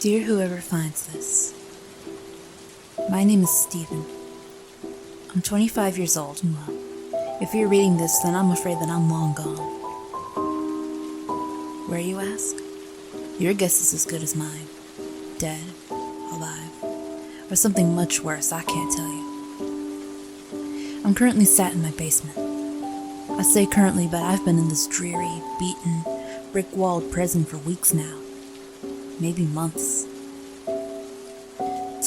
Dear whoever finds this, my name is Steven. I'm 25 years old, and well, if you're reading this, then I'm afraid that I'm long gone. Where, you ask? Your guess is as good as mine. Dead, alive, or something much worse, I can't tell you. I'm currently sat in my basement. I say currently, but I've been in this dreary, beaten, brick-walled prison for weeks now. Maybe months.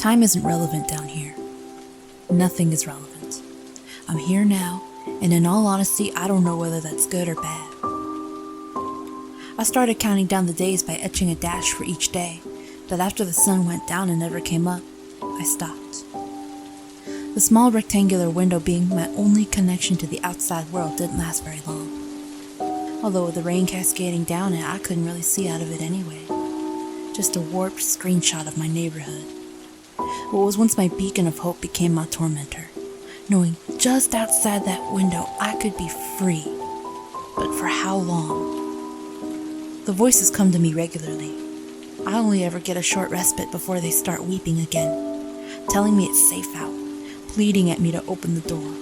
Time isn't relevant down here. Nothing is relevant. I'm here now, and in all honesty, I don't know whether that's good or bad. I started counting down the days by etching a dash for each day, but after the sun went down and never came up, I stopped. The small rectangular window being my only connection to the outside world didn't last very long. Although with the rain cascading down it, I couldn't really see out of it anyway. Just a warped screenshot of my neighborhood. What was once my beacon of hope became my tormentor, knowing just outside that window I could be free. But for how long? The voices come to me regularly. I only ever get a short respite before they start weeping again, telling me it's safe out, pleading at me to open the door.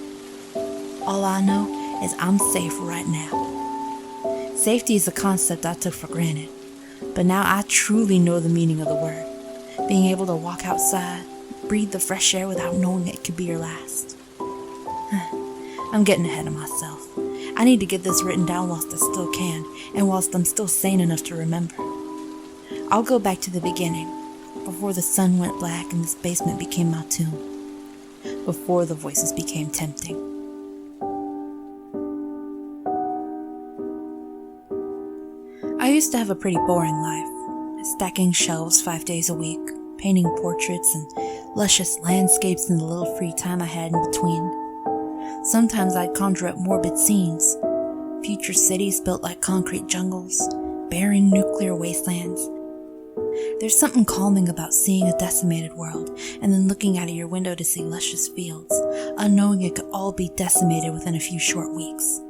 All I know is I'm safe right now. Safety is a concept I took for granted, but now I truly know the meaning of the word. Being able to walk outside, breathe the fresh air without knowing it could be your last. I'm getting ahead of myself. I need to get this written down whilst I still can, and whilst I'm still sane enough to remember. I'll go back to the beginning, before the sun went black and this basement became my tomb. Before the voices became tempting. I used to have a pretty boring life, stacking shelves 5 days a week, painting portraits and luscious landscapes in the little free time I had in between. Sometimes I'd conjure up morbid scenes, future cities built like concrete jungles, barren nuclear wastelands. There's something calming about seeing a decimated world and then looking out of your window to see luscious fields, unknowing it could all be decimated within a few short weeks.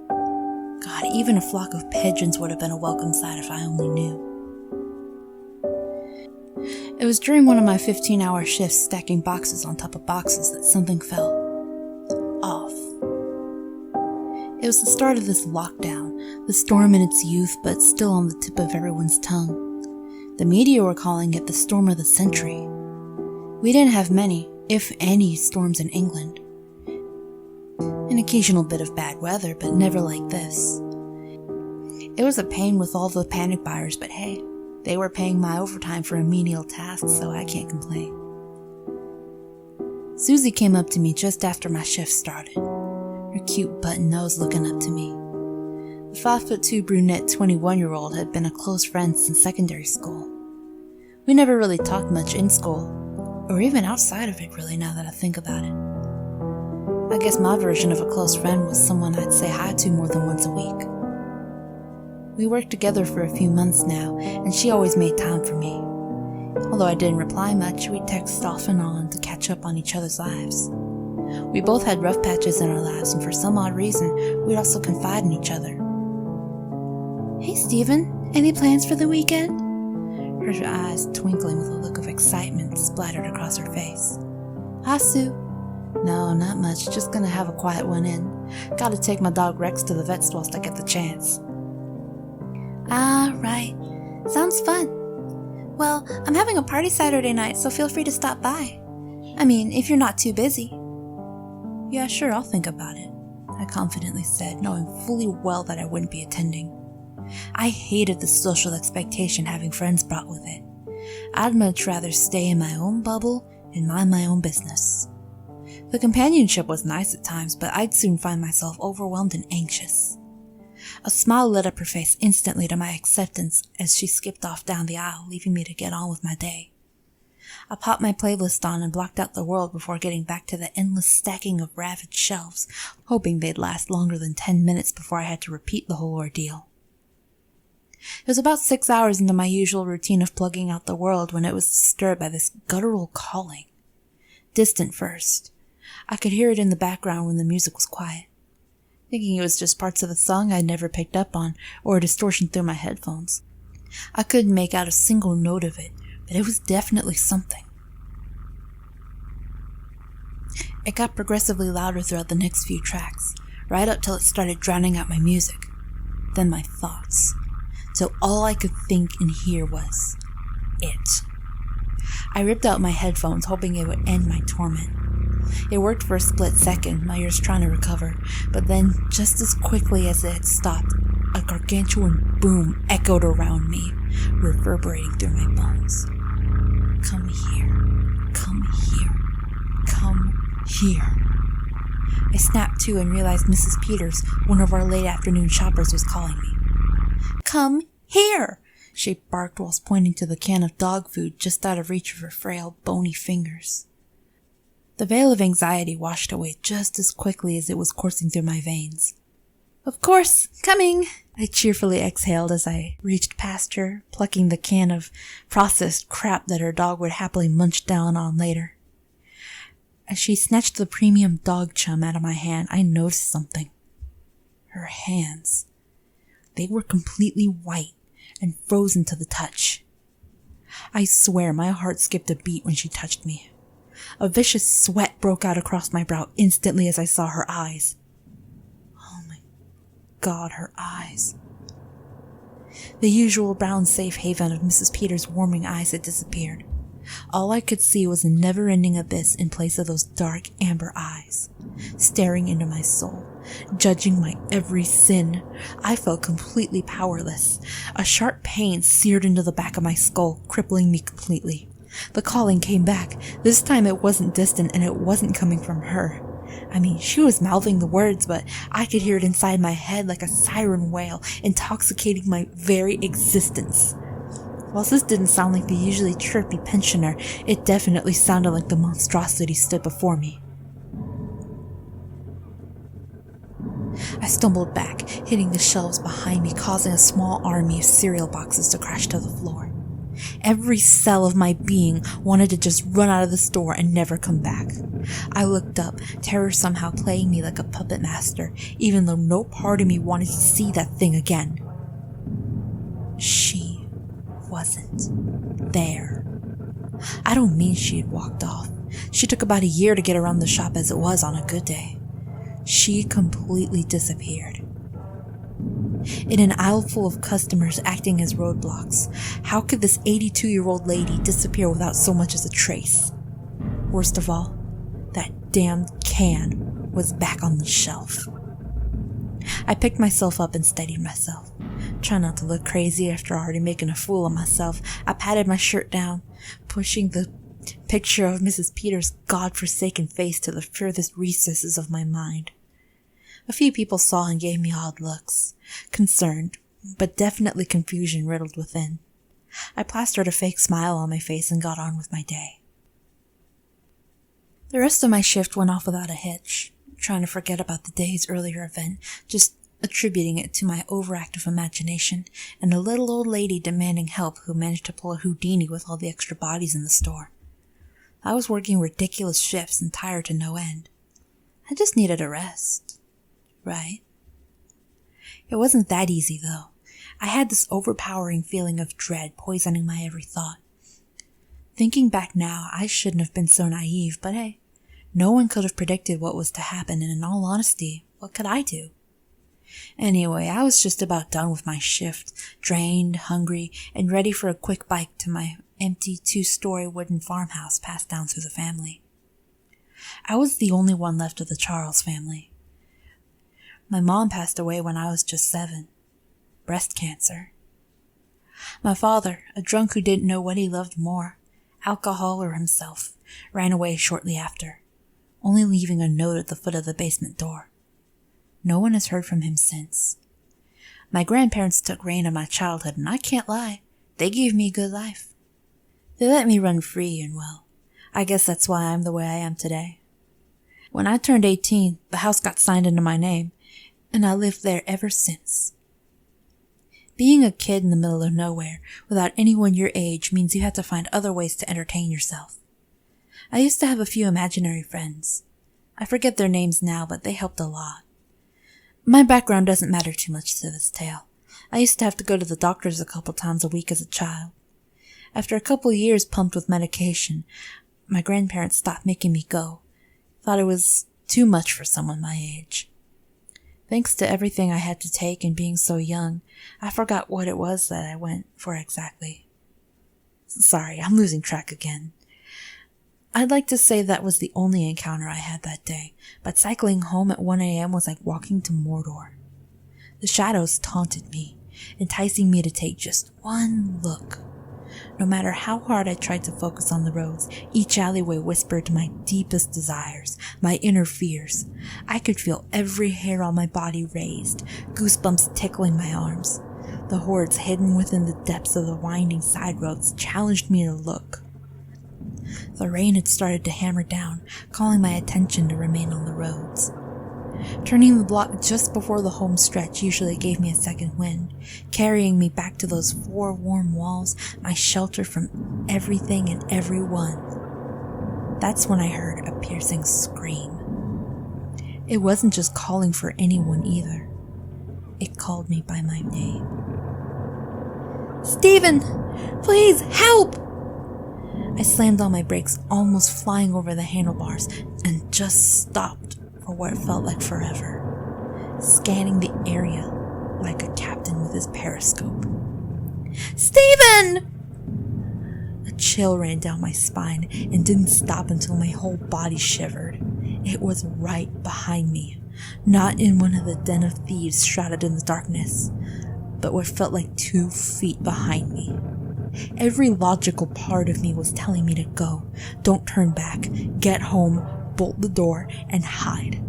God, even a flock of pigeons would have been a welcome sight if I only knew. It was during one of my 15-hour shifts stacking boxes on top of boxes that something fell off. It was the start of this lockdown, the storm in its youth but still on the tip of everyone's tongue. The media were calling it the storm of the century. We didn't have many, if any, storms in England. An occasional bit of bad weather, but never like this. It was a pain with all the panic buyers, but hey, they were paying my overtime for a menial task, so I can't complain. Susie came up to me just after my shift started, her cute button nose looking up to me. The 5'2" brunette 21-year-old had been a close friend since secondary school. We never really talked much in school, or even outside of it really now that I think about it. I guess my version of a close friend was someone I'd say hi to more than once a week. We worked together for a few months now, and she always made time for me. Although I didn't reply much, we'd text off and on to catch up on each other's lives. We both had rough patches in our lives, and for some odd reason, we'd also confide in each other. "Hey Steven, any plans for the weekend?" Her eyes twinkling with a look of excitement splattered across her face. "Hi Sue." "No, not much, just gonna have a quiet one in. Gotta take my dog Rex to the vet's whilst I get the chance." "Ah, right. Sounds fun. Well, I'm having a party Saturday night, so feel free to stop by. I mean, if you're not too busy." "Yeah, sure, I'll think about it," I confidently said, knowing fully well that I wouldn't be attending. I hated the social expectation having friends brought with it. I'd much rather stay in my own bubble and mind my own business. The companionship was nice at times, but I'd soon find myself overwhelmed and anxious. A smile lit up her face instantly to my acceptance as she skipped off down the aisle, leaving me to get on with my day. I popped my playlist on and blocked out the world before getting back to the endless stacking of ravaged shelves, hoping they'd last longer than 10 minutes before I had to repeat the whole ordeal. It was about 6 hours into my usual routine of plugging out the world when it was disturbed by this guttural calling. Distant first. I could hear it in the background when the music was quiet. Thinking it was just parts of a song I'd never picked up on, or a distortion through my headphones. I couldn't make out a single note of it, but it was definitely something. It got progressively louder throughout the next few tracks, right up till it started drowning out my music, then my thoughts, till all I could think and hear was it. I ripped out my headphones, hoping it would end my torment. It worked for a split second, my ears trying to recover, but then, just as quickly as it had stopped, a gargantuan boom echoed around me, reverberating through my bones. Come here, come here, come here. I snapped to and realized Mrs. Peters, one of our late afternoon shoppers, was calling me. Come here, she barked whilst pointing to the can of dog food just out of reach of her frail, bony fingers. The veil of anxiety washed away just as quickly as it was coursing through my veins. Of course, coming, I cheerfully exhaled as I reached past her, plucking the can of processed crap that her dog would happily munch down on later. As she snatched the premium dog chum out of my hand, I noticed something. Her hands. They were completely white and frozen to the touch. I swear my heart skipped a beat when she touched me. A vicious sweat broke out across my brow instantly as I saw her eyes. Oh my God, her eyes. The usual brown safe haven of Mrs. Peters' warming eyes had disappeared. All I could see was a never-ending abyss in place of those dark amber eyes, staring into my soul, judging my every sin. I felt completely powerless. A sharp pain seared into the back of my skull, crippling me completely. The calling came back. This time it wasn't distant and it wasn't coming from her. I mean, she was mouthing the words, but I could hear it inside my head like a siren wail, intoxicating my very existence. Whilst this didn't sound like the usually chirpy pensioner, it definitely sounded like the monstrosity stood before me. I stumbled back, hitting the shelves behind me, causing a small army of cereal boxes to crash to the floor. Every cell of my being wanted to just run out of the store and never come back. I looked up, terror somehow playing me like a puppet master, even though no part of me wanted to see that thing again. She wasn't there. I don't mean she had walked off. She took about a year to get around the shop as it was on a good day. She completely disappeared. In an aisle full of customers acting as roadblocks, how could this 82-year-old lady disappear without so much as a trace? Worst of all, that damned can was back on the shelf. I picked myself up and steadied myself. Trying not to look crazy after already making a fool of myself, I patted my shirt down, pushing the picture of Mrs. Peters' God-forsaken face to the furthest recesses of my mind. A few people saw and gave me odd looks, concerned, but definitely confusion riddled within. I plastered a fake smile on my face and got on with my day. The rest of my shift went off without a hitch, trying to forget about the day's earlier event, just attributing it to my overactive imagination and a little old lady demanding help who managed to pull a Houdini with all the extra bodies in the store. I was working ridiculous shifts and tired to no end. I just needed a rest. Right? It wasn't that easy, though. I had this overpowering feeling of dread poisoning my every thought. Thinking back now, I shouldn't have been so naive, but hey, no one could have predicted what was to happen, and in all honesty, what could I do? Anyway, I was just about done with my shift, drained, hungry, and ready for a quick bike to my empty 2-story wooden farmhouse passed down through the family. I was the only one left of the Charles family. My mom passed away when I was just 7. Breast cancer. My father, a drunk who didn't know what he loved more, alcohol or himself, ran away shortly after, only leaving a note at the foot of the basement door. No one has heard from him since. My grandparents took reign of my childhood, and I can't lie, they gave me a good life. They let me run free, and well, I guess that's why I'm the way I am today. When I turned 18, the house got signed into my name, and I lived there ever since. Being a kid in the middle of nowhere, without anyone your age, means you have to find other ways to entertain yourself. I used to have a few imaginary friends. I forget their names now, but they helped a lot. My background doesn't matter too much to this tale. I used to have to go to the doctors a couple times a week as a child. After a couple years pumped with medication, my grandparents stopped making me go. Thought it was too much for someone my age. Thanks to everything I had to take and being so young, I forgot what it was that I went for exactly. Sorry, I'm losing track again. I'd like to say that was the only encounter I had that day, but cycling home at 1 a.m. was like walking to Mordor. The shadows taunted me, enticing me to take just one look. No matter how hard I tried to focus on the roads, each alleyway whispered my deepest desires, my inner fears. I could feel every hair on my body raised, goosebumps tickling my arms. The hordes hidden within the depths of the winding side roads challenged me to look. The rain had started to hammer down, calling my attention to remain on the roads. Turning the block just before the home stretch usually gave me a second wind, carrying me back to those 4 warm walls, my shelter from everything and everyone. That's when I heard a piercing scream. It wasn't just calling for anyone either. It called me by my name. "Stephen! Please, help!" I slammed on my brakes, almost flying over the handlebars, and just stopped for what felt like forever, scanning the area like a captain with his periscope. "Stephen!" A chill ran down my spine and didn't stop until my whole body shivered. It was right behind me, not in one of the den of thieves shrouded in the darkness, but what felt like 2 feet behind me. Every logical part of me was telling me to go, don't turn back, get home, bolt the door, and hide.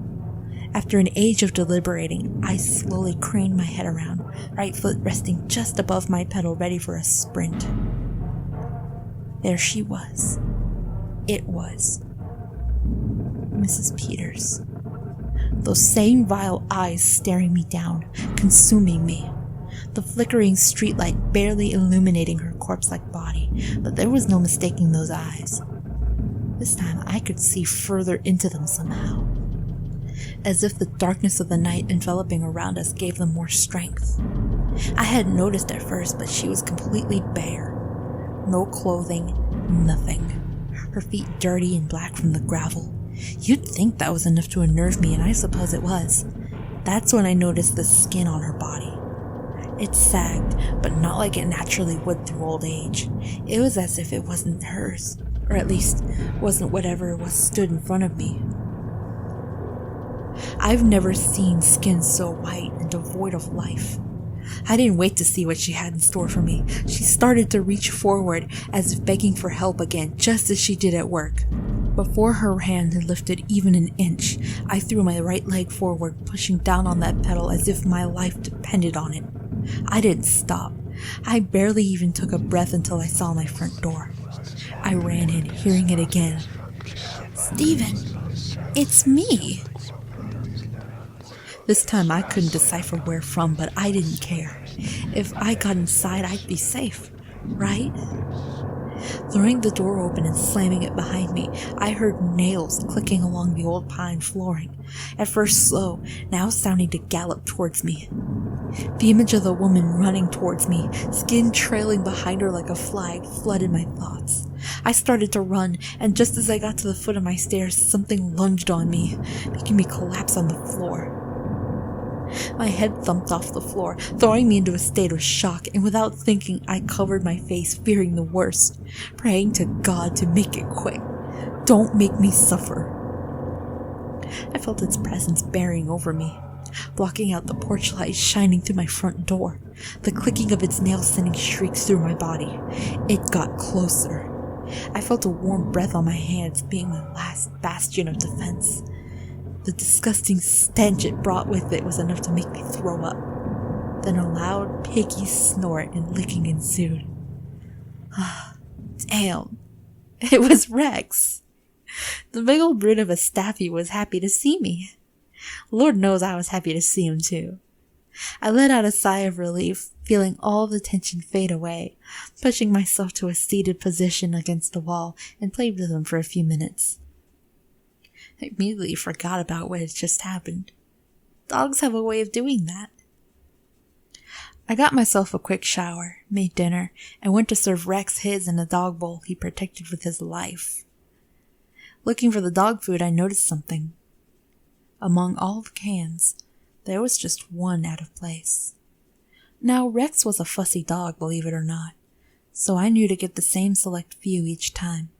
After an age of deliberating, I slowly craned my head around, right foot resting just above my pedal, ready for a sprint. There she was. It was Mrs. Peters. Those same vile eyes staring me down, consuming me. The flickering streetlight barely illuminating her corpse-like body, but there was no mistaking those eyes. This time I could see further into them somehow, as if the darkness of the night enveloping around us gave them more strength. I hadn't noticed at first, but she was completely bare. No clothing, nothing. Her feet dirty and black from the gravel. You'd think that was enough to unnerve me, and I suppose it was. That's when I noticed the skin on her body. It sagged, but not like it naturally would through old age. It was as if it wasn't hers, or at least wasn't whatever was stood in front of me. I've never seen skin so white and devoid of life. I didn't wait to see what she had in store for me. She started to reach forward as if begging for help again, just as she did at work. Before her hand had lifted even an inch, I threw my right leg forward, pushing down on that pedal as if my life depended on it. I didn't stop. I barely even took a breath until I saw my front door. I ran in, hearing it again. "Stephen, it's me." This time I couldn't decipher where from, but I didn't care. If I got inside, I'd be safe, right? Throwing the door open and slamming it behind me, I heard nails clicking along the old pine flooring, at first slow, now sounding to gallop towards me. The image of the woman running towards me, skin trailing behind her like a flag, flooded my thoughts. I started to run, and just as I got to the foot of my stairs, something lunged on me, making me collapse on the floor. My head thumped off the floor, throwing me into a state of shock, and without thinking, I covered my face, fearing the worst, praying to God to make it quick. Don't make me suffer. I felt its presence bearing over me, blocking out the porch light shining through my front door, the clicking of its nails sending shrieks through my body. It got closer. I felt a warm breath on my hands, being my last bastion of defense. The disgusting stench it brought with it was enough to make me throw up. Then a loud, piggy snort and licking ensued. Damn. It was Rex. The big old brute of a staffy was happy to see me. Lord knows I was happy to see him too. I let out a sigh of relief, feeling all the tension fade away, pushing myself to a seated position against the wall, and played with him for a few minutes. I immediately forgot about what had just happened. Dogs have a way of doing that. I got myself a quick shower, made dinner, and went to serve Rex his in a dog bowl he protected with his life. Looking for the dog food, I noticed something. Among all the cans, there was just one out of place. Now, Rex was a fussy dog, believe it or not, so I knew to get the same select few each time.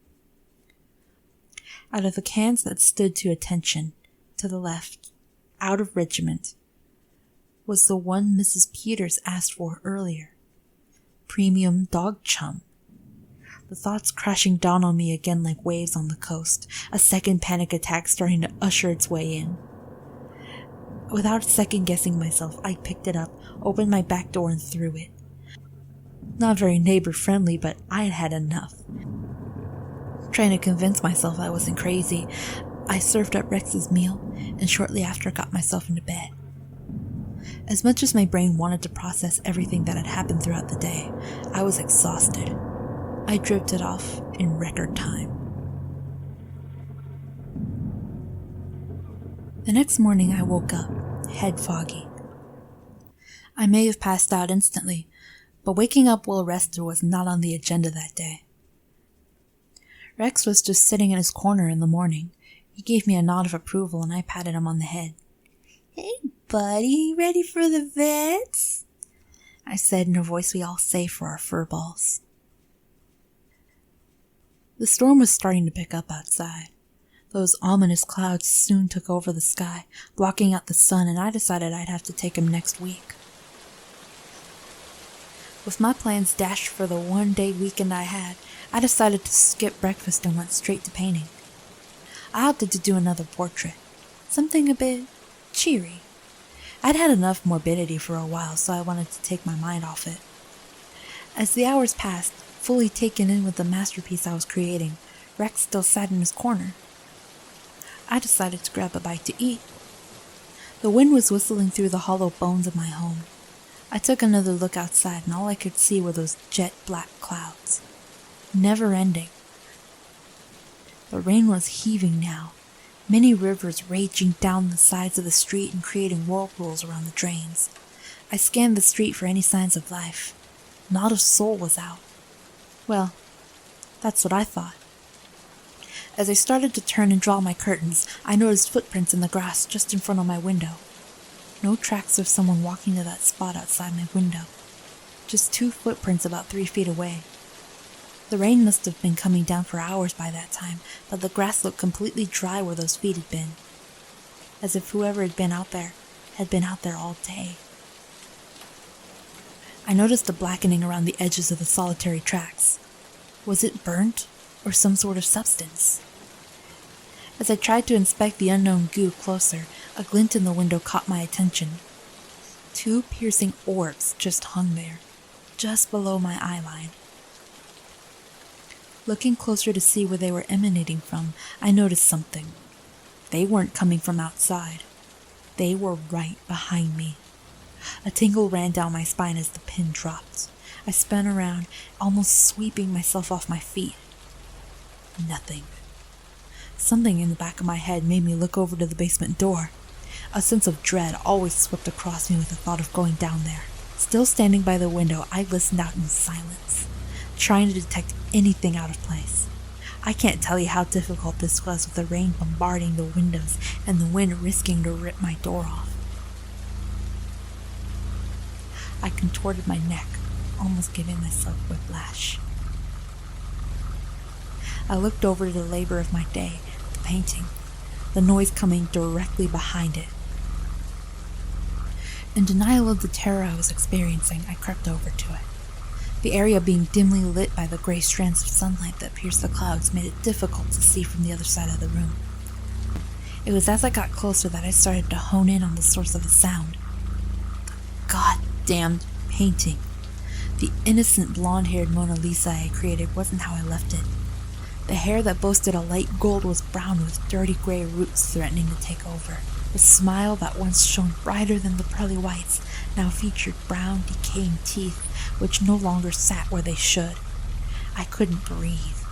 Out of the cans that stood to attention, to the left, out of regiment, was the one Mrs. Peters asked for earlier. Premium dog chum. The thoughts crashing down on me again like waves on the coast, a second panic attack starting to usher its way in. Without second-guessing myself, I picked it up, opened my back door, and threw it. Not very neighbor-friendly, but I had had enough. Trying to convince myself I wasn't crazy, I served up Rex's meal, and shortly after got myself into bed. As much as my brain wanted to process everything that had happened throughout the day, I was exhausted. I drifted off in record time. The next morning I woke up, head foggy. I may have passed out instantly, but waking up well rested was not on the agenda that day. Rex was just sitting in his corner in the morning. He gave me a nod of approval and I patted him on the head. "Hey buddy, ready for the vets?" I said in a voice we all say for our fur balls. The storm was starting to pick up outside. Those ominous clouds soon took over the sky, blocking out the sun, and I decided I'd have to take him next week. With my plans dashed for the one-day weekend I had, I decided to skip breakfast and went straight to painting. I opted to do another portrait, something a bit cheery. I'd had enough morbidity for a while, so I wanted to take my mind off it. As the hours passed, fully taken in with the masterpiece I was creating, Rex still sat in his corner. I decided to grab a bite to eat. The wind was whistling through the hollow bones of my home. I took another look outside and all I could see were those jet black clouds. Never ending. The rain was heaving now, many rivers raging down the sides of the street and creating whirlpools around the drains. I scanned the street for any signs of life. Not a soul was out. Well, that's what I thought. As I started to turn and draw my curtains, I noticed footprints in the grass just in front of my window. No tracks of someone walking to that spot outside my window. Just 2 footprints about 3 feet away. The rain must have been coming down for hours by that time, but the grass looked completely dry where those feet had been. As if whoever had been out there all day. I noticed a blackening around the edges of the solitary tracks. Was it burnt? Or some sort of substance? As I tried to inspect the unknown goo closer, a glint in the window caught my attention. 2 piercing orbs just hung there, just below my eyeline. Looking closer to see where they were emanating from, I noticed something. They weren't coming from outside. They were right behind me. A tingle ran down my spine as the pin dropped. I spun around, almost sweeping myself off my feet. Nothing. Something in the back of my head made me look over to the basement door. A sense of dread always swept across me with the thought of going down there. Still standing by the window, I listened out in silence, trying to detect anything out of place. I can't tell you how difficult this was with the rain bombarding the windows and the wind risking to rip my door off. I contorted my neck, almost giving myself whiplash. I looked over to the labor of my day, the painting, the noise coming directly behind it. In denial of the terror I was experiencing, I crept over to it. The area being dimly lit by the gray strands of sunlight that pierced the clouds made it difficult to see from the other side of the room. It was as I got closer that I started to hone in on the source of the sound. The goddamned painting. The innocent blonde-haired Mona Lisa I created wasn't how I left it. The hair that boasted a light gold was brown with dirty gray roots threatening to take over. The smile that once shone brighter than the pearly whites now featured brown, decaying teeth which no longer sat where they should. I couldn't breathe.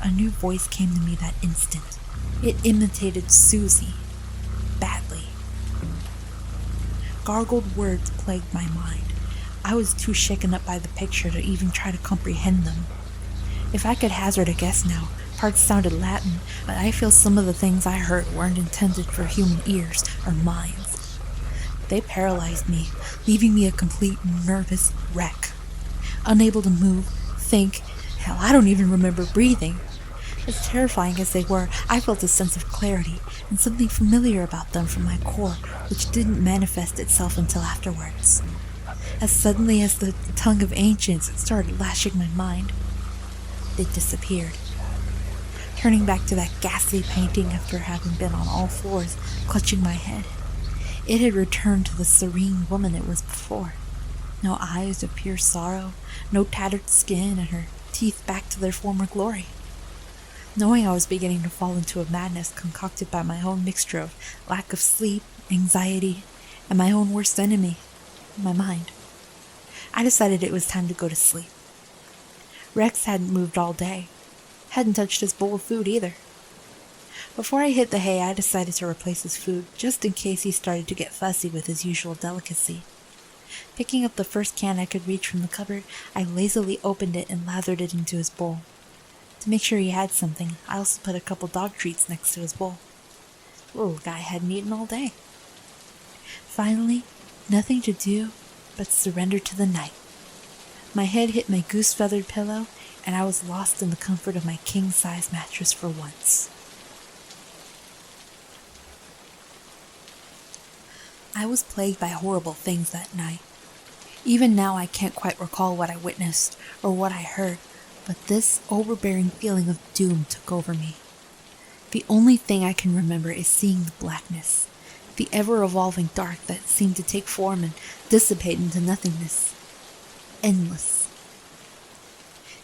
A new voice came to me that instant. It imitated Susie. Badly. Gargled words plagued my mind. I was too shaken up by the picture to even try to comprehend them. If I could hazard a guess now, parts sounded Latin, but I feel some of the things I heard weren't intended for human ears or minds. They paralyzed me, leaving me a complete nervous wreck. Unable to move, think, hell, I don't even remember breathing. As terrifying as they were, I felt a sense of clarity and something familiar about them from my core, which didn't manifest itself until afterwards. As suddenly as the tongue of ancients started lashing my mind, they disappeared. Turning back to that ghastly painting after having been on all fours, clutching my head, it had returned to the serene woman it was before. No eyes of pure sorrow, no tattered skin, and her teeth back to their former glory. Knowing I was beginning to fall into a madness concocted by my own mixture of lack of sleep, anxiety, and my own worst enemy, my mind, I decided it was time to go to sleep. Rex hadn't moved all day, hadn't touched his bowl of food either. Before I hit the hay, I decided to replace his food, just in case he started to get fussy with his usual delicacy. Picking up the first can I could reach from the cupboard, I lazily opened it and lathered it into his bowl. To make sure he had something, I also put a couple dog treats next to his bowl. The little guy hadn't eaten all day. Finally, nothing to do but surrender to the night. My head hit my goose-feathered pillow, and I was lost in the comfort of my king-size mattress for once. I was plagued by horrible things that night. Even now I can't quite recall what I witnessed or what I heard, but this overbearing feeling of doom took over me. The only thing I can remember is seeing the blackness, the ever-evolving dark that seemed to take form and dissipate into nothingness. Endless.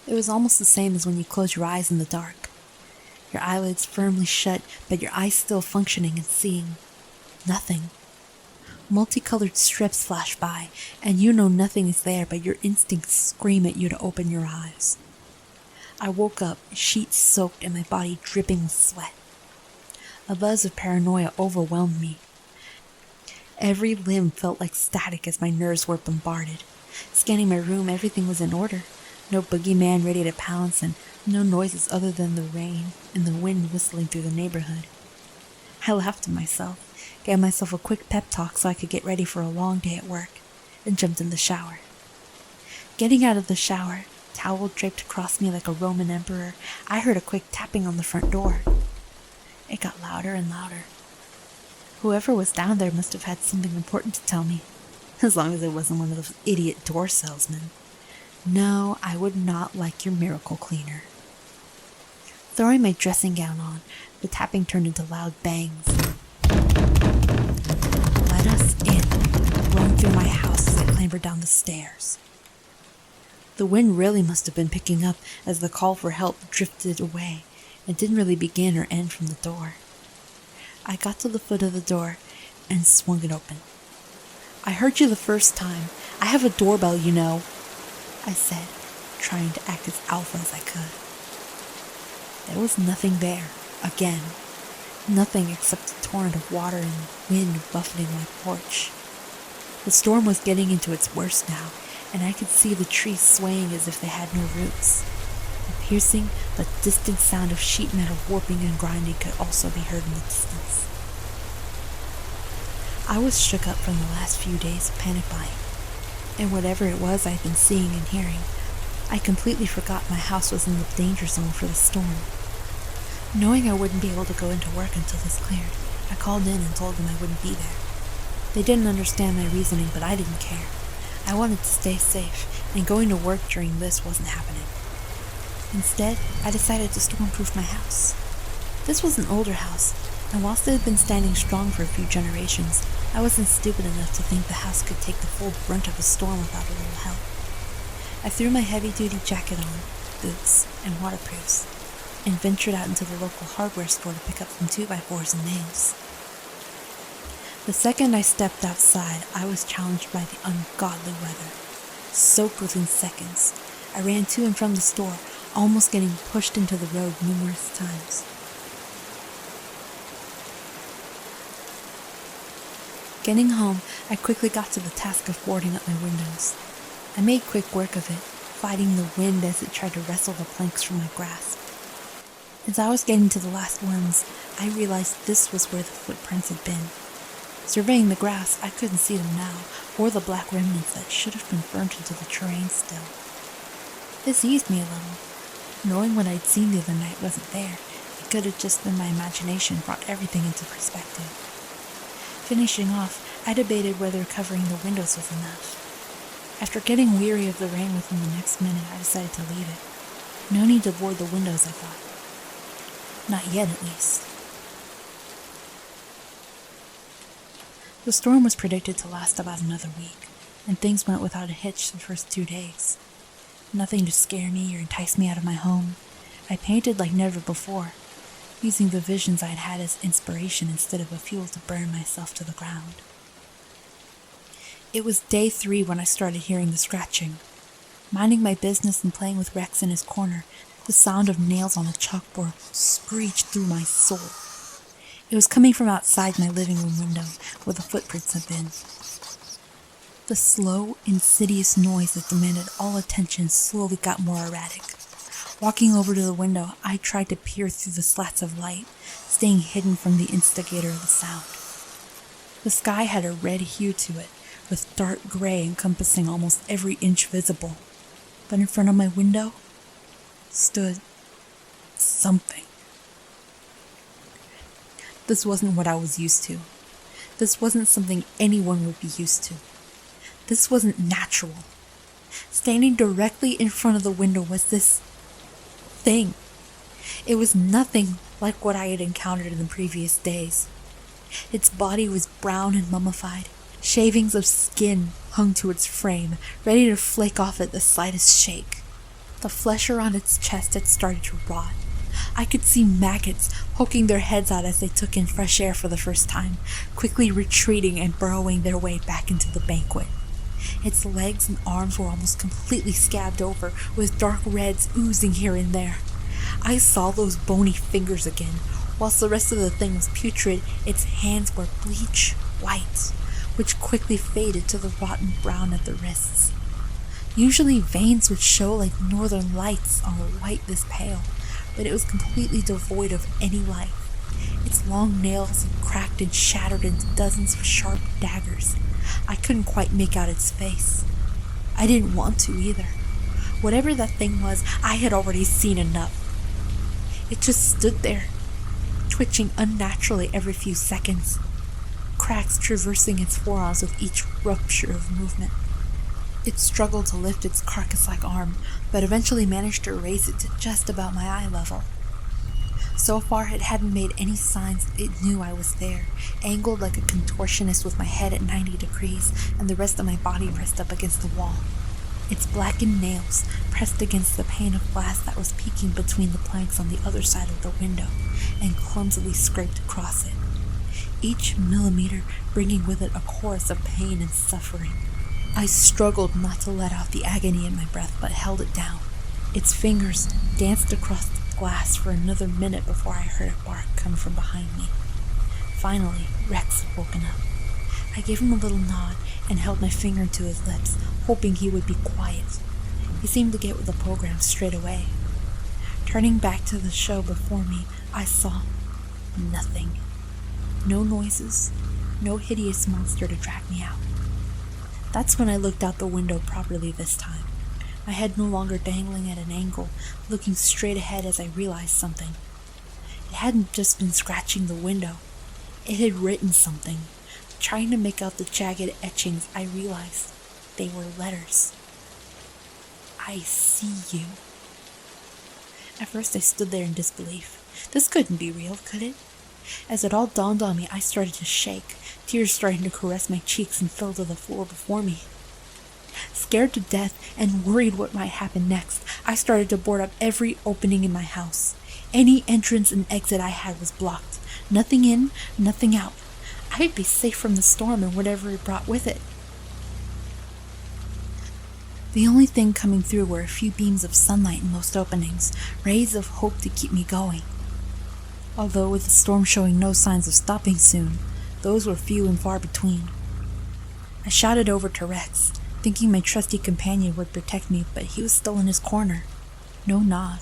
It was almost the same as when you close your eyes in the dark. Your eyelids firmly shut, but your eyes still functioning and seeing nothing. Multicolored strips flash by, and you know nothing is there, but your instincts scream at you to open your eyes. I woke up, sheets soaked and my body dripping with sweat. A buzz of paranoia overwhelmed me. Every limb felt like static as my nerves were bombarded. Scanning my room, everything was in order. No boogeyman ready to pounce, and no noises other than the rain and the wind whistling through the neighborhood. I laughed to myself, gave myself a quick pep talk so I could get ready for a long day at work, and jumped in the shower. Getting out of the shower, towel draped across me like a Roman emperor, I heard a quick tapping on the front door. It got louder and louder. Whoever was down there must have had something important to tell me, as long as it wasn't one of those idiot door salesmen. No, I would not like your miracle cleaner. Throwing my dressing gown on, the tapping turned into loud bangs. Let us in, roamed through my house as I clambered down the stairs. The wind really must have been picking up as the call for help drifted away and didn't really begin or end from the door. I got to the foot of the door and swung it open. I heard you the first time. I have a doorbell, you know, I said, trying to act as alpha as I could. There was nothing there, again. Nothing except a torrent of water and wind buffeting my porch. The storm was getting into its worst now, and I could see the trees swaying as if they had no roots. The piercing but distant sound of sheet metal warping and grinding could also be heard in the distance. I was shook up from the last few days of panic buying, and whatever it was I'd been seeing and hearing, I completely forgot my house was in the danger zone for the storm. Knowing I wouldn't be able to go into work until this cleared, I called in and told them I wouldn't be there. They didn't understand my reasoning, but I didn't care. I wanted to stay safe, and going to work during this wasn't happening. Instead, I decided to stormproof my house. This was an older house, and whilst it had been standing strong for a few generations, I wasn't stupid enough to think the house could take the full brunt of a storm without a little help. I threw my heavy-duty jacket on, boots, and waterproofs, and ventured out into the local hardware store to pick up some 2x4s and nails. The second I stepped outside, I was challenged by the ungodly weather. Soaked within seconds, I ran to and from the store, almost getting pushed into the road numerous times. Getting home, I quickly got to the task of boarding up my windows. I made quick work of it, fighting the wind as it tried to wrestle the planks from my grasp. As I was getting to the last ones, I realized this was where the footprints had been. Surveying the grass, I couldn't see them now, or the black remnants that should have been burnt into the terrain still. This eased me a little. Knowing what I'd seen the other night wasn't there, it could have just been my imagination brought everything into perspective. Finishing off, I debated whether covering the windows was enough. After getting weary of the rain within the next minute, I decided to leave it. No need to board the windows, I thought. Not yet, at least. The storm was predicted to last about another week, and things went without a hitch the first 2 days. Nothing to scare me or entice me out of my home. I painted like never before, using the visions I'd had as inspiration instead of a fuel to burn myself to the ground. It was day 3 when I started hearing the scratching. Minding my business and playing with Rex in his corner, the sound of nails on a chalkboard screeched through my soul. It was coming from outside my living room window, where the footprints had been. The slow, insidious noise that demanded all attention slowly got more erratic. Walking over to the window, I tried to peer through the slats of light, staying hidden from the instigator of the sound. The sky had a red hue to it, with dark gray encompassing almost every inch visible. But in front of my window stood something. This wasn't what I was used to. This wasn't something anyone would be used to. This wasn't natural. Standing directly in front of the window was this thing. It was nothing like what I had encountered in the previous days. Its body was brown and mummified. Shavings of skin hung to its frame, ready to flake off at the slightest shake. The flesh around its chest had started to rot. I could see maggots poking their heads out as they took in fresh air for the first time, quickly retreating and burrowing their way back into the banquet. Its legs and arms were almost completely scabbed over, with dark reds oozing here and there. I saw those bony fingers again. Whilst the rest of the thing was putrid, its hands were bleach white, which quickly faded to the rotten brown at the wrists. Usually veins would show like northern lights on a white this pale, but it was completely devoid of any life. Its long nails cracked and shattered into dozens of sharp daggers. I couldn't quite make out its face. I didn't want to either. Whatever that thing was, I had already seen enough. It just stood there, twitching unnaturally every few seconds, cracks traversing its forearms with each rupture of movement. It struggled to lift its carcass-like arm, but eventually managed to raise it to just about my eye level. So far, it hadn't made any signs it knew I was there, angled like a contortionist with my head at 90 degrees and the rest of my body pressed up against the wall. Its blackened nails pressed against the pane of glass that was peeking between the planks on the other side of the window and clumsily scraped across it, each millimeter bringing with it a chorus of pain and suffering. I struggled not to let out the agony in my breath, but held it down. Its fingers danced across the glass for another minute before I heard a bark come from behind me. Finally, Rex had woken up. I gave him a little nod and held my finger to his lips, hoping he would be quiet. He seemed to get with the program straight away. Turning back to the show before me, I saw nothing. No noises, no hideous monster to drag me out. That's when I looked out the window properly this time. My head no longer dangling at an angle, looking straight ahead as I realized something. It hadn't just been scratching the window. It had written something. Trying to make out the jagged etchings, I realized they were letters. I see you. At first I stood there in disbelief. This couldn't be real, could it? As it all dawned on me, I started to shake, tears starting to caress my cheeks and fell to the floor before me. Scared to death and worried what might happen next, I started to board up every opening in my house. Any entrance and exit I had was blocked. Nothing in, nothing out. I'd be safe from the storm and whatever it brought with it. The only thing coming through were a few beams of sunlight in most openings, rays of hope to keep me going. Although with the storm showing no signs of stopping soon, those were few and far between. I shouted over to Rex, thinking my trusty companion would protect me, but he was still in his corner. No nod.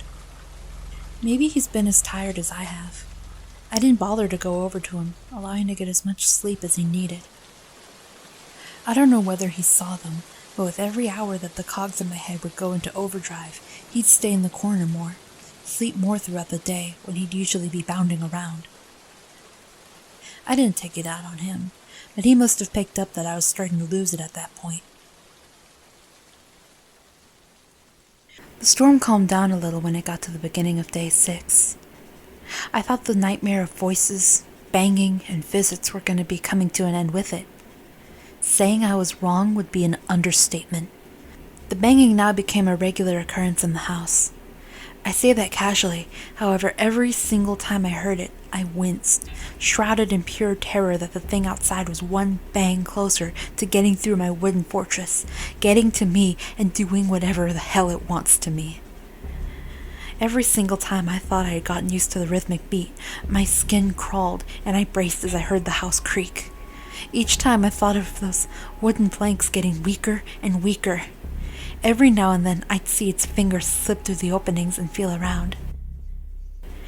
Maybe he's been as tired as I have. I didn't bother to go over to him, allowing him to get as much sleep as he needed. I don't know whether he saw them, but with every hour that the cogs in my head would go into overdrive, he'd stay in the corner more, sleep more throughout the day when he'd usually be bounding around. I didn't take it out on him, but he must have picked up that I was starting to lose it at that point. The storm calmed down a little when it got to the beginning of day 6. I thought the nightmare of voices, banging, and visits were going to be coming to an end with it. Saying I was wrong would be an understatement. The banging now became a regular occurrence in the house. I say that casually, however, every single time I heard it, I winced, shrouded in pure terror that the thing outside was one bang closer to getting through my wooden fortress, getting to me and doing whatever the hell it wants to me. Every single time I thought I had gotten used to the rhythmic beat, my skin crawled and I braced as I heard the house creak. Each time I thought of those wooden planks getting weaker and weaker. Every now and then I'd see its fingers slip through the openings and feel around.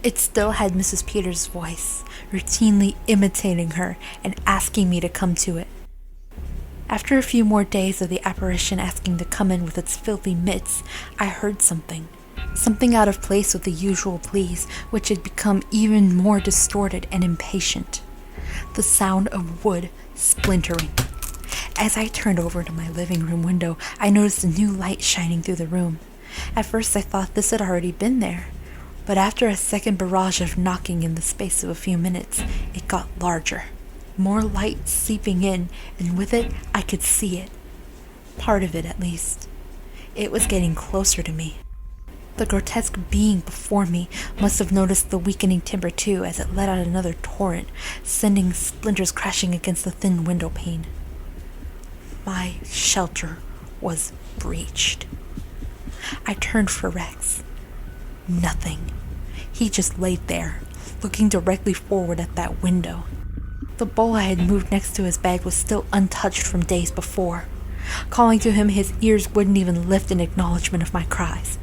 It still had Mrs. Peters' voice, routinely imitating her and asking me to come to it. After a few more days of the apparition asking to come in with its filthy mitts, I heard something. Something out of place with the usual pleas, which had become even more distorted and impatient. The sound of wood splintering. As I turned over to my living room window, I noticed a new light shining through the room. At first I thought this had already been there, but after a second barrage of knocking in the space of a few minutes, it got larger. More light seeping in, and with it, I could see it. Part of it, at least. It was getting closer to me. The grotesque being before me must have noticed the weakening timber too, as it let out another torrent, sending splinters crashing against the thin window pane. My shelter was breached. I turned for Rex. Nothing. He just laid there, looking directly forward at that window. The bowl I had moved next to his bed was still untouched from days before. Calling to him, his ears wouldn't even lift in acknowledgement of my cries.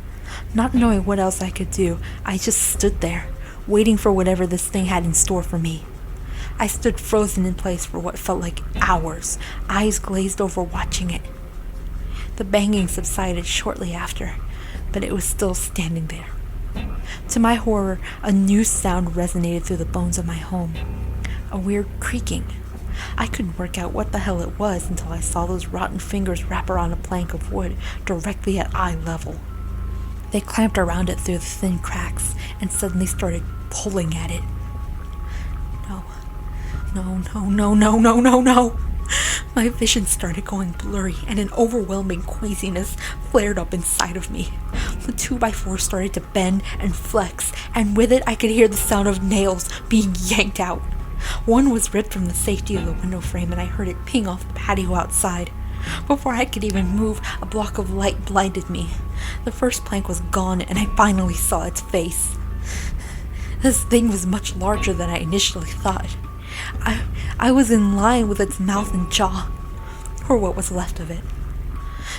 Not knowing what else I could do, I just stood there, waiting for whatever this thing had in store for me. I stood frozen in place for what felt like hours, eyes glazed over watching it. The banging subsided shortly after, but it was still standing there. To my horror, a new sound resonated through the bones of my home. A weird creaking. I couldn't work out what the hell it was until I saw those rotten fingers wrap around a plank of wood directly at eye level. They clamped around it through the thin cracks and suddenly started pulling at it. No. My vision started going blurry and an overwhelming queasiness flared up inside of me. The 2x4 started to bend and flex, and with it I could hear the sound of nails being yanked out. One was ripped from the safety of the window frame and I heard it ping off the patio outside. Before I could even move, a block of light blinded me. The first plank was gone and I finally saw its face. This thing was much larger than I initially thought. I was in line with its mouth and jaw, or what was left of it.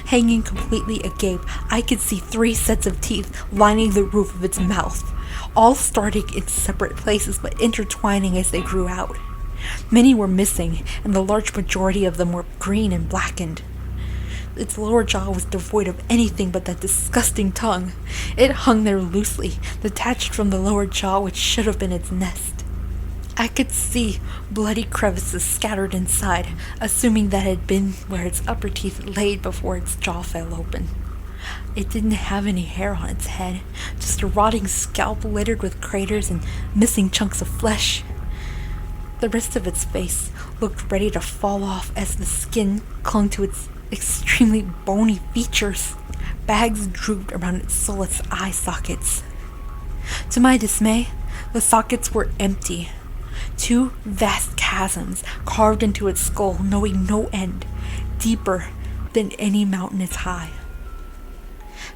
Hanging completely agape, I could see 3 sets of teeth lining the roof of its mouth, all starting in separate places but intertwining as they grew out. Many were missing, and the large majority of them were green and blackened. Its lower jaw was devoid of anything but that disgusting tongue. It hung there loosely, detached from the lower jaw which should have been its nest. I could see bloody crevices scattered inside, assuming that had been where its upper teeth laid before its jaw fell open. It didn't have any hair on its head, just a rotting scalp littered with craters and missing chunks of flesh. The rest of its face looked ready to fall off as the skin clung to its extremely bony features. Bags drooped around its soulless eye sockets. To my dismay, the sockets were empty. 2 vast chasms carved into its skull, knowing no end, deeper than any mountain is high.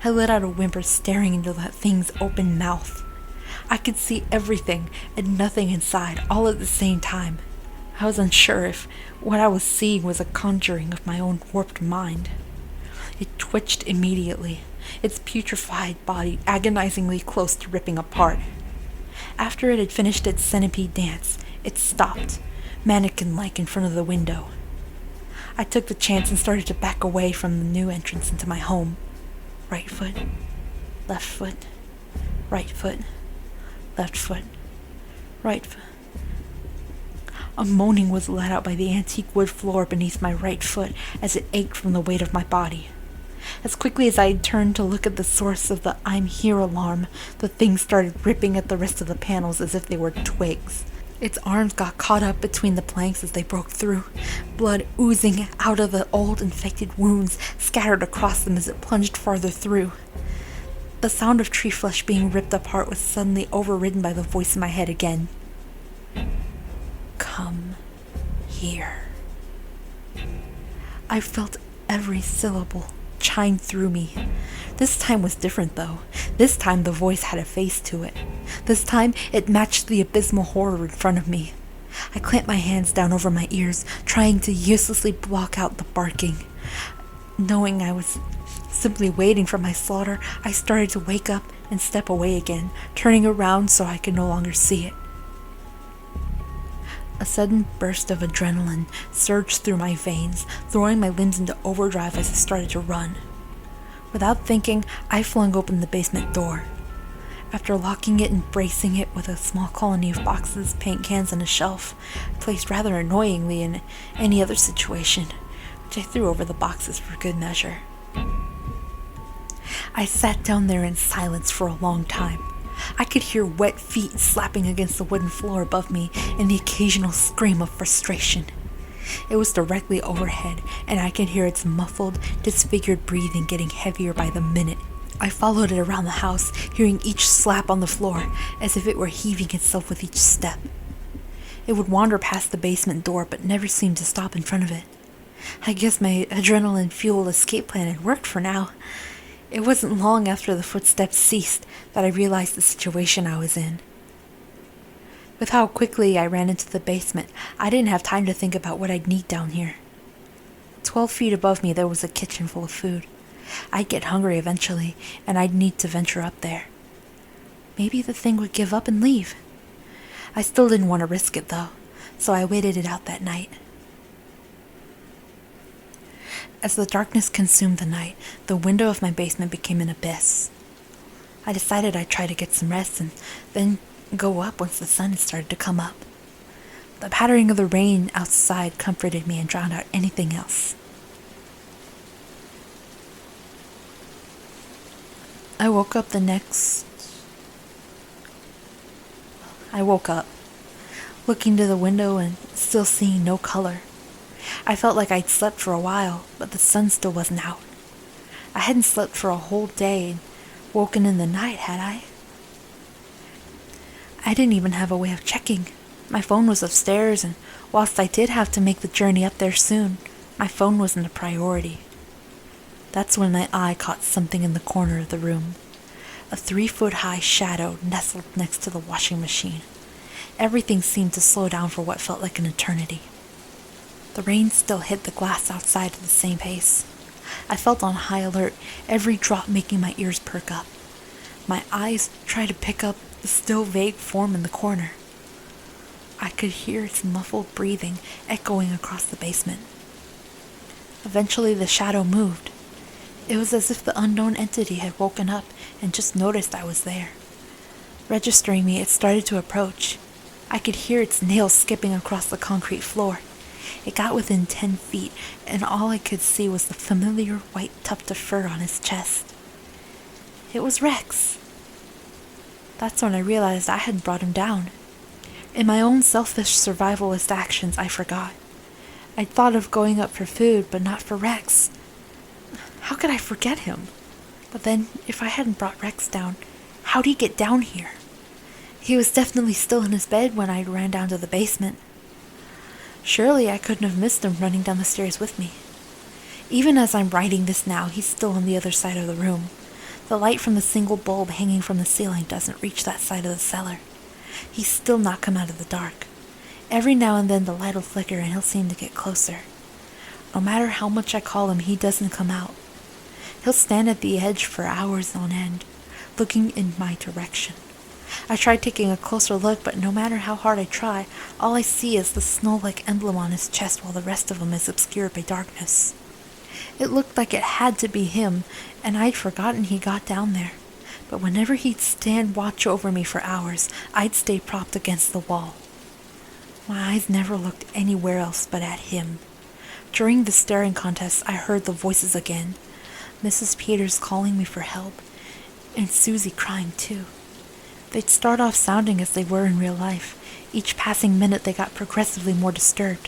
I let out a whimper staring into that thing's open mouth. I could see everything and nothing inside, all at the same time. I was unsure if what I was seeing was a conjuring of my own warped mind. It twitched immediately, its putrefied body agonizingly close to ripping apart. After it had finished its centipede dance, it stopped, mannequin-like in front of the window. I took the chance and started to back away from the new entrance into my home. Right foot, left foot, right foot, left foot, right foot. A moaning was let out by the antique wood floor beneath my right foot as it ached from the weight of my body. As quickly as I turned to look at the source of the "I'm here" alarm, the thing started ripping at the rest of the panels as if they were twigs. Its arms got caught up between the planks as they broke through, blood oozing out of the old infected wounds scattered across them as it plunged farther through. The sound of tree flesh being ripped apart was suddenly overridden by the voice in my head again. Come here. I felt every syllable chime through me. This time was different, though. This time the voice had a face to it. This time it matched the abysmal horror in front of me. I clamped my hands down over my ears, trying to uselessly block out the barking. Knowing I was simply waiting for my slaughter, I started to wake up and step away again, turning around so I could no longer see it. A sudden burst of adrenaline surged through my veins, throwing my limbs into overdrive as I started to run. Without thinking, I flung open the basement door. After locking it and bracing it with a small colony of boxes, paint cans, and a shelf, placed rather annoyingly in any other situation, which I threw over the boxes for good measure. I sat down there in silence for a long time. I could hear wet feet slapping against the wooden floor above me and the occasional scream of frustration. It was directly overhead, and I could hear its muffled, disfigured breathing getting heavier by the minute. I followed it around the house, hearing each slap on the floor, as if it were heaving itself with each step. It would wander past the basement door, but never seemed to stop in front of it. I guess my adrenaline-fueled escape plan had worked for now. It wasn't long after the footsteps ceased that I realized the situation I was in. With how quickly I ran into the basement, I didn't have time to think about what I'd need down here. 12 feet above me there was a kitchen full of food. I'd get hungry eventually, and I'd need to venture up there. Maybe the thing would give up and leave. I still didn't want to risk it, though, so I waited it out that night. As the darkness consumed the night, the window of my basement became an abyss. I decided I'd try to get some rest and then go up once the sun started to come up. The pattering of the rain outside comforted me and drowned out anything else. I woke up, looking to the window and still seeing no color. I felt like I'd slept for a while, but the sun still wasn't out. I hadn't slept for a whole day and woken in the night, had I? I didn't even have a way of checking. My phone was upstairs, and whilst I did have to make the journey up there soon, my phone wasn't a priority. That's when my eye caught something in the corner of the room. A 3-foot-high shadow nestled next to the washing machine. Everything seemed to slow down for what felt like an eternity. The rain still hit the glass outside at the same pace. I felt on high alert, every drop making my ears perk up. My eyes tried to pick up the still vague form in the corner. I could hear its muffled breathing echoing across the basement. Eventually the shadow moved. It was as if the unknown entity had woken up and just noticed I was there. Registering me, it started to approach. I could hear its nails skipping across the concrete floor. It got within 10 feet, and all I could see was the familiar white tuft of fur on his chest. It was Rex. That's when I realized I hadn't brought him down. In my own selfish survivalist actions, I forgot. I'd thought of going up for food, but not for Rex. How could I forget him? But then, if I hadn't brought Rex down, how'd he get down here? He was definitely still in his bed when I ran down to the basement. Surely I couldn't have missed him running down the stairs with me. Even as I'm writing this now, he's still on the other side of the room. The light from the single bulb hanging from the ceiling doesn't reach that side of the cellar. He's still not come out of the dark. Every now and then the light will flicker and he'll seem to get closer. No matter how much I call him, he doesn't come out. He'll stand at the edge for hours on end, looking in my direction. I tried taking a closer look, but no matter how hard I try, all I see is the snow-like emblem on his chest while the rest of him is obscured by darkness. It looked like it had to be him, and I'd forgotten he got down there. But whenever he'd stand watch over me for hours, I'd stay propped against the wall. My eyes never looked anywhere else but at him. During the staring contest, I heard the voices again. Mrs. Peters calling me for help, and Susie crying too. They'd start off sounding as they were in real life. Each passing minute they got progressively more disturbed.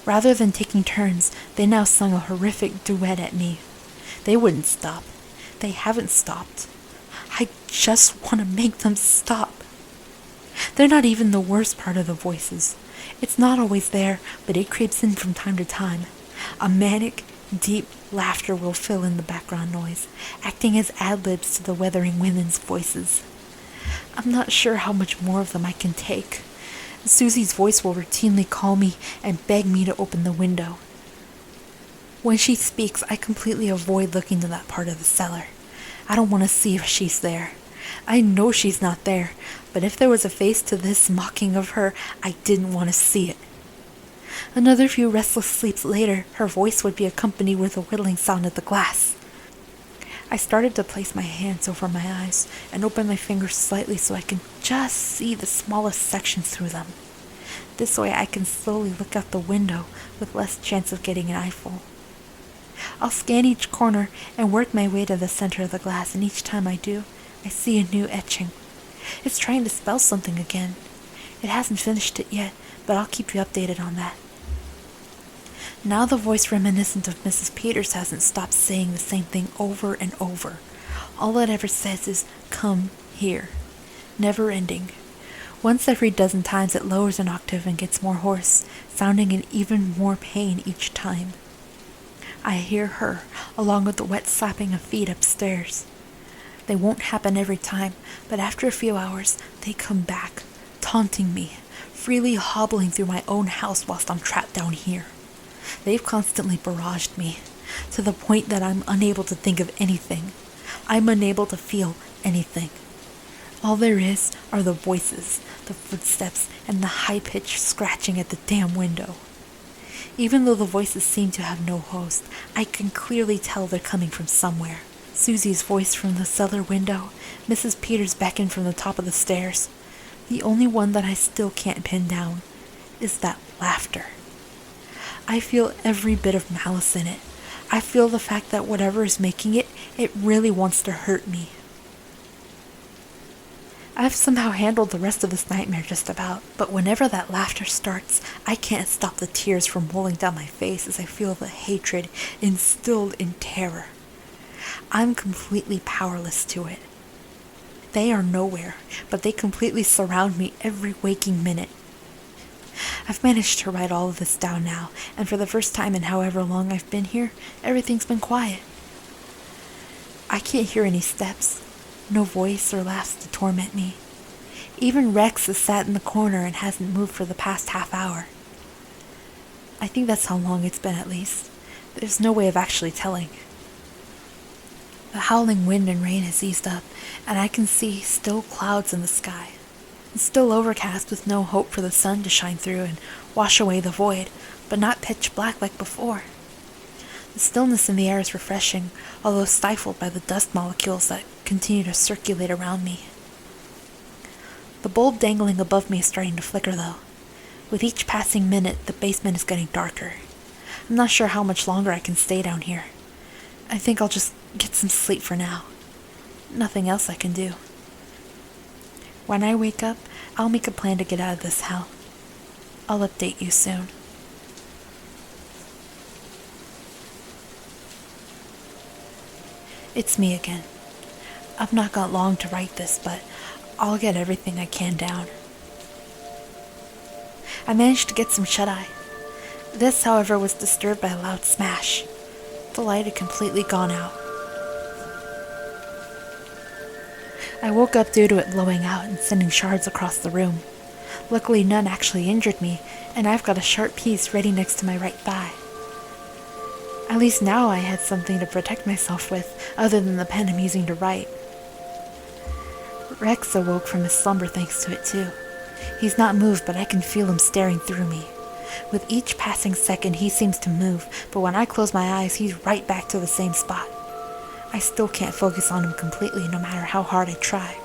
Rather than taking turns, they now sung a horrific duet at me. They wouldn't stop. They haven't stopped. I just want to make them stop. They're not even the worst part of the voices. It's not always there, but it creeps in from time to time. A manic, deep laughter will fill in the background noise, acting as ad-libs to the weathering women's voices. I'm not sure how much more of them I can take. Susie's voice will routinely call me and beg me to open the window. When she speaks, I completely avoid looking to that part of the cellar. I don't want to see if she's there. I know she's not there, but if there was a face to this mocking of her, I didn't want to see it. Another few restless sleeps later, her voice would be accompanied with a whittling sound at the glass. I started to place my hands over my eyes and open my fingers slightly so I can just see the smallest sections through them. This way I can slowly look out the window with less chance of getting an eyeful. I'll scan each corner and work my way to the center of the glass, and each time I do, I see a new etching. It's trying to spell something again. It hasn't finished it yet, but I'll keep you updated on that. Now the voice reminiscent of Mrs. Peters hasn't stopped saying the same thing over and over. All it ever says is, "Come here." Never ending. Once every dozen times it lowers an octave and gets more hoarse, sounding in even more pain each time. I hear her, along with the wet slapping of feet upstairs. They won't happen every time, but after a few hours, they come back, taunting me, freely hobbling through my own house whilst I'm trapped down here. They've constantly barraged me, to the point that I'm unable to think of anything. I'm unable to feel anything. All there is are the voices, the footsteps, and the high-pitched scratching at the damn window. Even though the voices seem to have no host, I can clearly tell they're coming from somewhere. Susie's voice from the cellar window, Mrs. Peters beckoned from the top of the stairs. The only one that I still can't pin down is that laughter. I feel every bit of malice in it. I feel the fact that whatever is making it, it really wants to hurt me. I've somehow handled the rest of this nightmare just about, but whenever that laughter starts, I can't stop the tears from rolling down my face as I feel the hatred instilled in terror. I'm completely powerless to it. They are nowhere, but they completely surround me every waking minute. I've managed to write all of this down now, and for the first time in however long I've been here, everything's been quiet. I can't hear any steps, no voice or laughs to torment me. Even Rex has sat in the corner and hasn't moved for the past half hour. I think that's how long it's been at least. There's no way of actually telling. The howling wind and rain has eased up, and I can see still clouds in the sky. It's still overcast with no hope for the sun to shine through and wash away the void, but not pitch black like before. The stillness in the air is refreshing, although stifled by the dust molecules that continue to circulate around me. The bulb dangling above me is starting to flicker, though. With each passing minute, the basement is getting darker. I'm not sure how much longer I can stay down here. I think I'll just get some sleep for now. Nothing else I can do. When I wake up, I'll make a plan to get out of this hell. I'll update you soon. It's me again. I've not got long to write this, but I'll get everything I can down. I managed to get some shut-eye. This, however, was disturbed by a loud smash. The light had completely gone out. I woke up due to it blowing out and sending shards across the room. Luckily, none actually injured me, and I've got a sharp piece ready next to my right thigh. At least now I had something to protect myself with, other than the pen I'm using to write. Rex awoke from his slumber thanks to it too. He's not moved, but I can feel him staring through me. With each passing second, he seems to move, but when I close my eyes, he's right back to the same spot. I still can't focus on him completely, no matter how hard I try.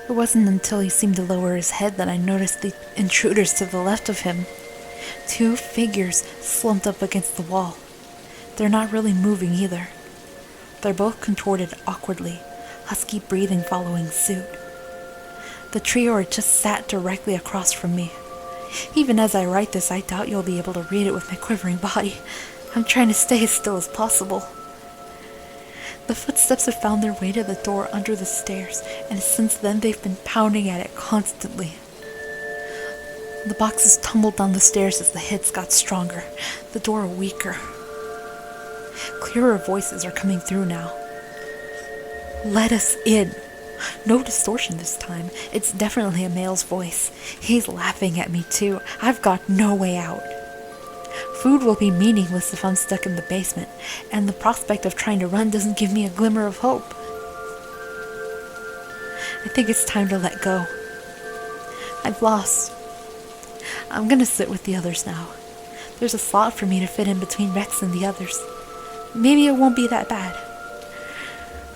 It wasn't until he seemed to lower his head that I noticed the intruders to the left of him. 2 figures slumped up against the wall. They're not really moving either. They're both contorted awkwardly, husky breathing following suit. The trio are just sat directly across from me. Even as I write this, I doubt you'll be able to read it with my quivering body. I'm trying to stay as still as possible. The footsteps have found their way to the door under the stairs, and since then they've been pounding at it constantly. The boxes tumbled down the stairs as the hits got stronger, the door weaker. Clearer voices are coming through now. Let us in. No distortion this time. It's definitely a male's voice. He's laughing at me too. I've got no way out. Food will be meaningless if I'm stuck in the basement, and the prospect of trying to run doesn't give me a glimmer of hope. I think it's time to let go. I've lost. I'm gonna sit with the others now. There's a slot for me to fit in between Rex and the others. Maybe it won't be that bad.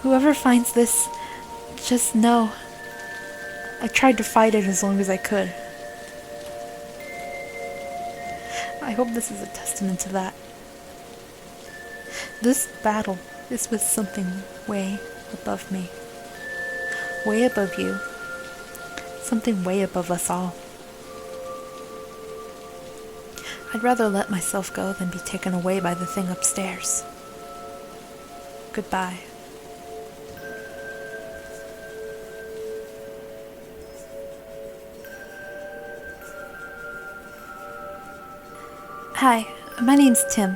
Whoever finds this, just know I tried to fight it as long as I could. I hope this is a testament to that. This battle is with something way above me. Way above you. Something way above us all. I'd rather let myself go than be taken away by the thing upstairs. Goodbye. Hi, my name's Tim.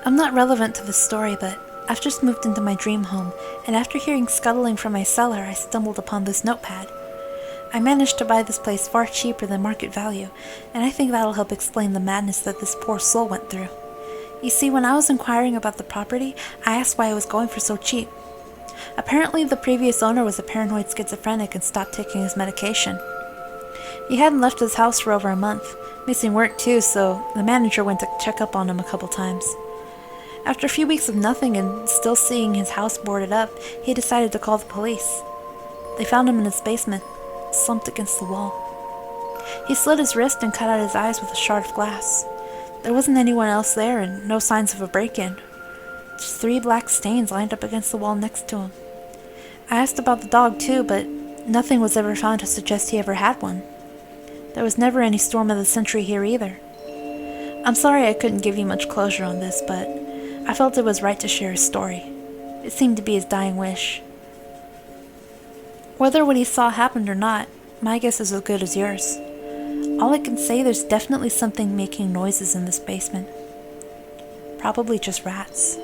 I'm not relevant to the story, but I've just moved into my dream home, and after hearing scuttling from my cellar, I stumbled upon this notepad. I managed to buy this place far cheaper than market value, and I think that'll help explain the madness that this poor soul went through. You see, when I was inquiring about the property, I asked why it was going for so cheap. Apparently, the previous owner was a paranoid schizophrenic and stopped taking his medication. He hadn't left his house for over a month, missing work too, so the manager went to check up on him a couple times. After a few weeks of nothing and still seeing his house boarded up, he decided to call the police. They found him in his basement, slumped against the wall. He slit his wrist and cut out his eyes with a shard of glass. There wasn't anyone else there and no signs of a break-in. Just 3 black stains lined up against the wall next to him. I asked about the dog too, but nothing was ever found to suggest he ever had one. There was never any storm of the century here either. I'm sorry I couldn't give you much closure on this, but I felt it was right to share his story. It seemed to be his dying wish. Whether what he saw happened or not, my guess is as good as yours. All I can say, there's definitely something making noises in this basement. Probably just rats.